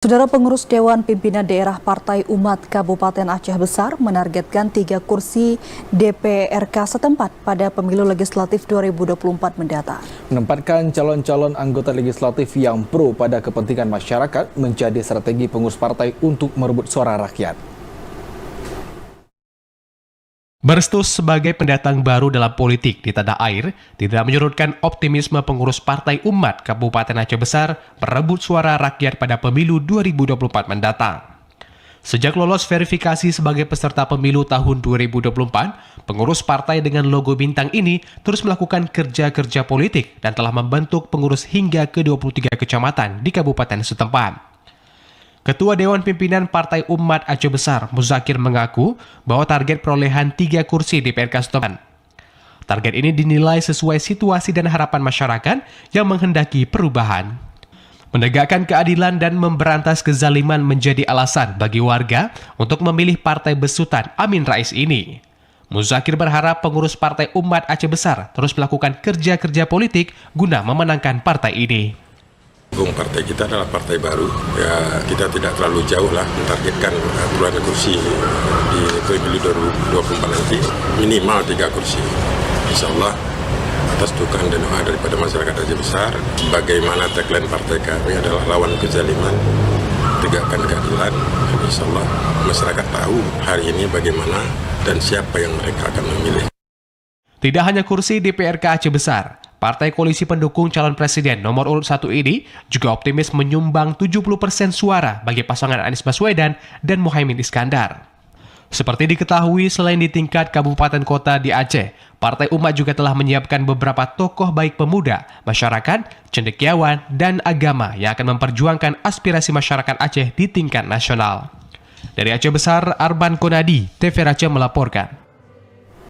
Saudara pengurus Dewan Pimpinan Daerah Partai Umat Kabupaten Aceh Besar menargetkan 3 kursi DPRK setempat pada pemilu legislatif 2024 mendatang. Menempatkan calon-calon anggota legislatif yang pro pada kepentingan masyarakat menjadi strategi pengurus partai untuk merebut suara rakyat. Berestus sebagai pendatang baru dalam politik di tanah air tidak menyurutkan optimisme pengurus Partai Umat Kabupaten Aceh Besar merebut suara rakyat pada pemilu 2024 mendatang. Sejak lolos verifikasi sebagai peserta pemilu tahun 2024, pengurus partai dengan logo bintang ini terus melakukan kerja-kerja politik dan telah membentuk pengurus hingga ke 23 kecamatan di kabupaten setempat. Ketua Dewan Pimpinan Partai Umat Aceh Besar, Muzakir, mengaku bahwa target perolehan 3 kursi DPRK setempat. Target ini dinilai sesuai situasi dan harapan masyarakat yang menghendaki perubahan. Menegakkan keadilan dan memberantas kezaliman menjadi alasan bagi warga untuk memilih Partai Besutan Amin Rais ini. Muzakir berharap pengurus Partai Umat Aceh Besar terus melakukan kerja-kerja politik guna memenangkan partai ini. Partai kita adalah partai baru, ya kita tidak terlalu jauh lah mentargetkan puluhan kursi di pemilu 2024 nanti, minimal 3 kursi. Insya Allah atas dukungan dan doa daripada masyarakat Aceh Besar, bagaimana tagline partai kami adalah lawan kezaliman, tegakkan keadilan. Insya Allah masyarakat tahu hari ini bagaimana dan siapa yang mereka akan memilih. Tidak hanya kursi DPRK Aceh Besar, Partai Koalisi Pendukung Calon Presiden nomor urut 1 ini juga optimis menyumbang 70% suara bagi pasangan Anies Baswedan dan Muhaimin Iskandar. Seperti diketahui, selain di tingkat kabupaten kota di Aceh, Partai Umat juga telah menyiapkan beberapa tokoh baik pemuda, masyarakat, cendekiawan, dan agama yang akan memperjuangkan aspirasi masyarakat Aceh di tingkat nasional. Dari Aceh Besar, Arban Konadi, TV Aceh melaporkan.